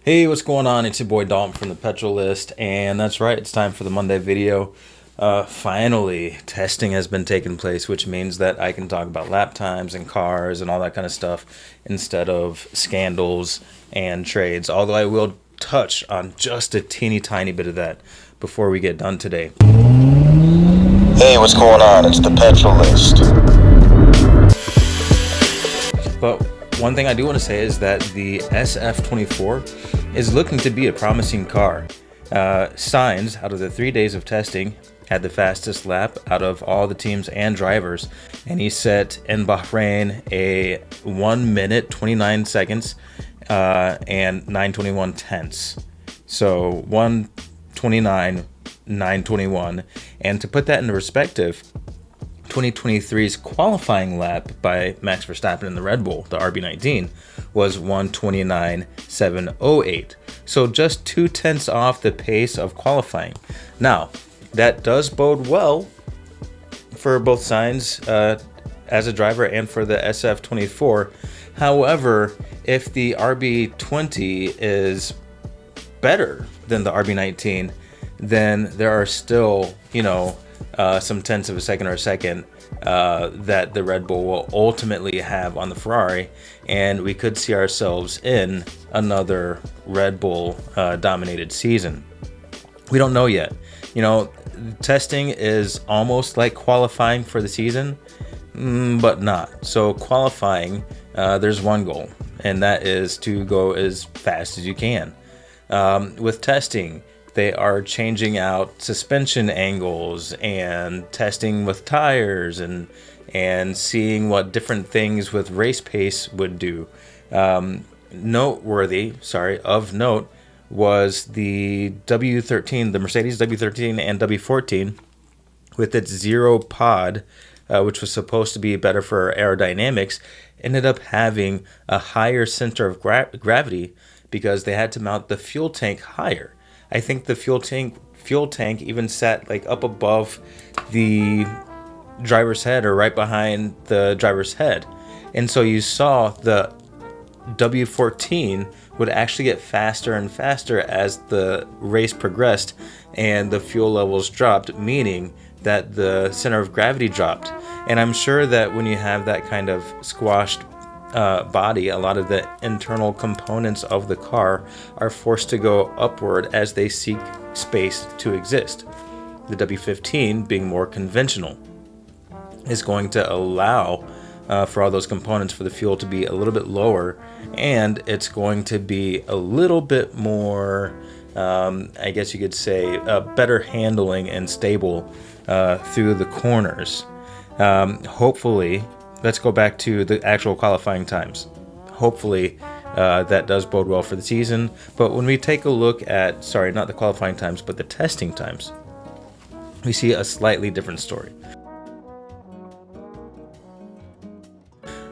Hey, what's going on? It's your boy Dalton from the Petrol List, and that's right, it's time for the Monday video. Finally, testing has been taking place, which means that I can talk about lap times and cars and all that kind of stuff instead of scandals and trades, although I will touch on just a teeny tiny bit of that before we get done today. Hey, what's going on? It's the Petrol List. But one thing I do want to say is that the SF24 is looking to be a promising car. Sainz, out of the 3 days of testing, had the fastest lap out of all the teams and drivers, and he set in Bahrain a 1 minute 29 seconds and 921 tenths. So 129, 921, and to put that into perspective, 2023's qualifying lap by Max Verstappen in the Red Bull, the RB19, was 129.708. So just 2 tenths off the pace of qualifying. Now, that does bode well for both Sainz as a driver and for the SF24. However, if the RB20 is better than the RB19, then there are still, some tenths of a second or a second that the Red Bull will ultimately have on the Ferrari, and we could see ourselves in another Red Bull dominated season. We don't know yet. Testing is almost like qualifying for the season, but not. So qualifying, there's one goal, and that is to go as fast as you can. With testing, they are changing out suspension angles and testing with tires and seeing what different things with race pace would do. Of note was the W13, the Mercedes W13 and W14 with its zero pod, which was supposed to be better for aerodynamics, ended up having a higher center of gravity because they had to mount the fuel tank higher. I think the fuel tank even sat like up above the driver's head or right behind the driver's head. And so you saw the W14 would actually get faster and faster as the race progressed and the fuel levels dropped, meaning that the center of gravity dropped. And I'm sure that when you have that kind of squashed body, a lot of the internal components of the car are forced to go upward as they seek space to exist. The W15, being more conventional, is going to allow for all those components for the fuel to be a little bit lower, and it's going to be a little bit more, I guess you could say, better handling and stable through the corners. Hopefully, let's go back to the actual qualifying times. Hopefully, that does bode well for the season. But when we take a look at, not the qualifying times, but the testing times, we see a slightly different story.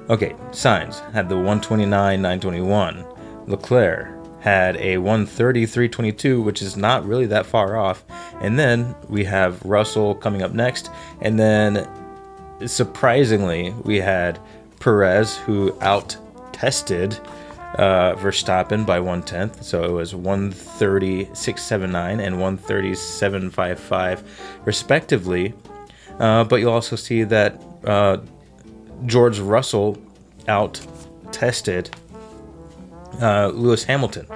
Okay, Sainz had the 129.921. Leclerc had a 130.322, which is not really that far off. And then we have Russell coming up next, and then surprisingly, we had Perez, who out-tested Verstappen by 1/10. So it was 130.679 and 130.755, respectively. But you'll also see that George Russell out-tested Lewis Hamilton.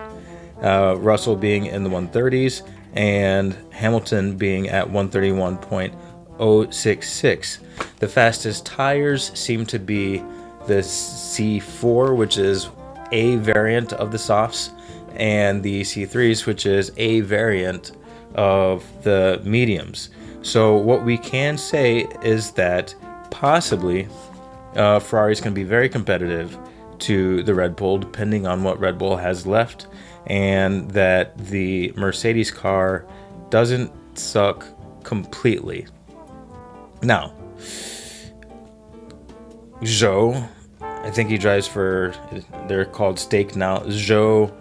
Russell being in the 130s and Hamilton being at 131.066. The fastest tires seem to be the C4, which is a variant of the softs, and the C3s, which is a variant of the mediums. So what we can say is that possibly Ferrari's going to be very competitive to the Red Bull, depending on what Red Bull has left, and that the Mercedes car doesn't suck completely. Now, Zhou, I think he drives for, they're called Stake now, Zhou,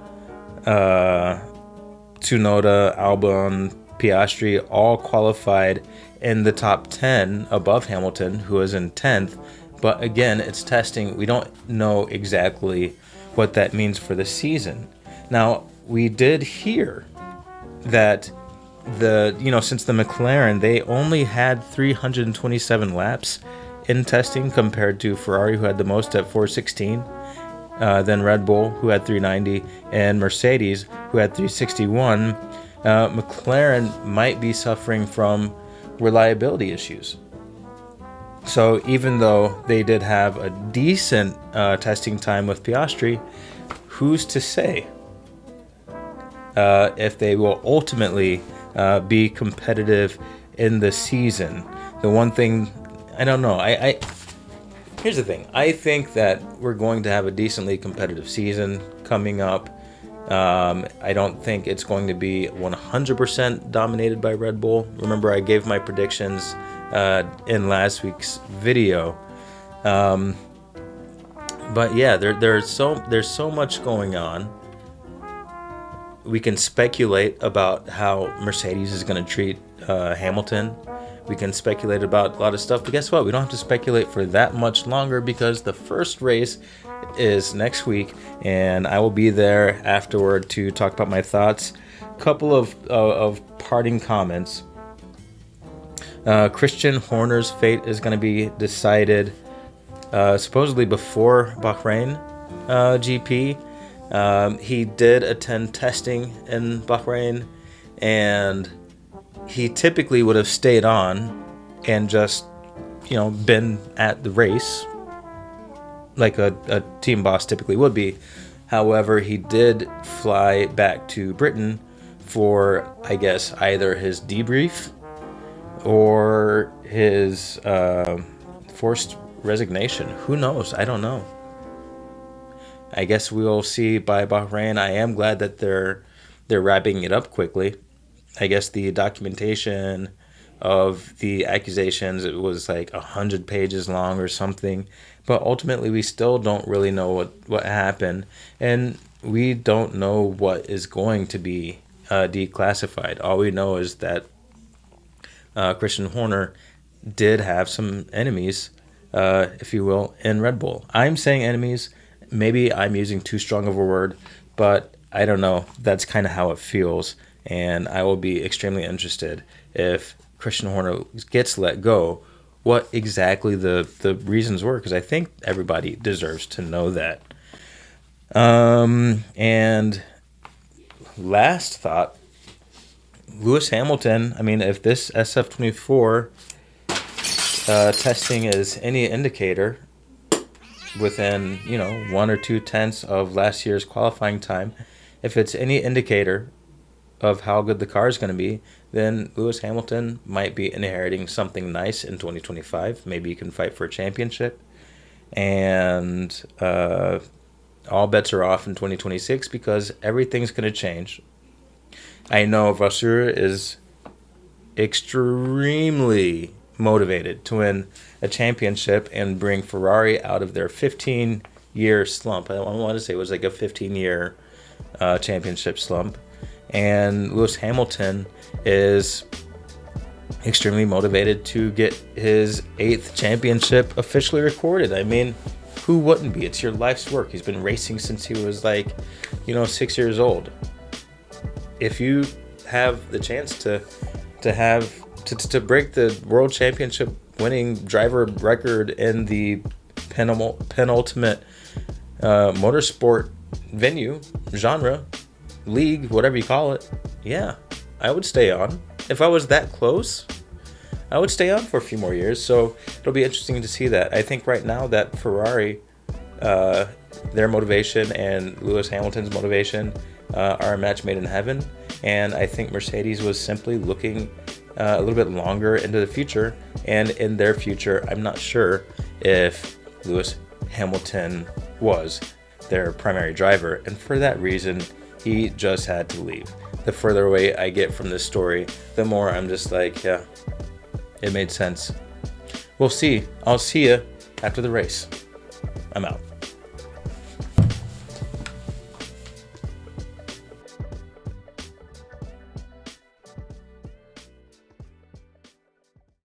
Tsunoda, Albon, Piastri, all qualified in the top 10 above Hamilton, who is in 10th. But again, it's testing. We don't know exactly what that means for the season. Now, we did hear that since the McLaren, they only had 327 laps in testing compared to Ferrari, who had the most at 416, then Red Bull, who had 390, and Mercedes, who had 361. McLaren might be suffering from reliability issues. So even though they did have a decent testing time with Piastri, who's to say if they will ultimately be competitive in the season? The one thing, I don't know. Here's the thing. I think that we're going to have a decently competitive season coming up. I don't think it's going to be 100% dominated by Red Bull. Remember, I gave my predictions in last week's video. But yeah, there's so much going on. We can speculate about how Mercedes is going to treat Hamilton. We can speculate about a lot of stuff, but guess what? We don't have to speculate for that much longer because the first race is next week, and I will be there afterward to talk about my thoughts. Couple of parting comments. Christian Horner's fate is going to be decided supposedly before Bahrain GP. He did attend testing in Bahrain, and he typically would have stayed on and just, been at the race like a team boss typically would be. However, he did fly back to Britain for, I guess, either his debrief or his forced resignation. Who knows? I don't know. I guess we'll see by Bahrain. I am glad that they're wrapping it up quickly. I guess the documentation of the accusations, it was like 100 pages long or something. But ultimately, we still don't really know what happened. And we don't know what is going to be declassified. All we know is that Christian Horner did have some enemies, if you will, in Red Bull. I'm saying enemies. Maybe I'm using too strong of a word, but I don't know. That's kind of how it feels. And I will be extremely interested if Christian Horner gets let go, what exactly the reasons were, because I think everybody deserves to know that. And last thought, Lewis Hamilton, I mean, if this SF24 testing is any indicator, within 1 or 2 tenths of last year's qualifying time, if it's any indicator of how good the car is going to be, then Lewis Hamilton might be inheriting something nice in 2025. Maybe he can fight for a championship, and all bets are off in 2026 because everything's going to change. I know Vasseur is extremely motivated to win a championship and bring Ferrari out of their 15-year slump. I want to say it was like a 15-year championship slump. And Lewis Hamilton is extremely motivated to get his 8th championship officially recorded. I mean, who wouldn't be? It's your life's work. He's been racing since he was 6 years old. If you have the chance to break the world championship winning driver record in the penultimate motorsport venue, genre, league, whatever you call it, yeah, I would stay on. If I was that close, I would stay on for a few more years. So it'll be interesting to see that. I think right now that Ferrari, their motivation and Lewis Hamilton's motivation are a match made in heaven. And I think Mercedes was simply looking a little bit longer into the future. And in their future, I'm not sure if Lewis Hamilton was their primary driver. And for that reason, he just had to leave. The further away I get from this story, the more I'm just like, yeah, it made sense. We'll see. I'll see you after the race. I'm out.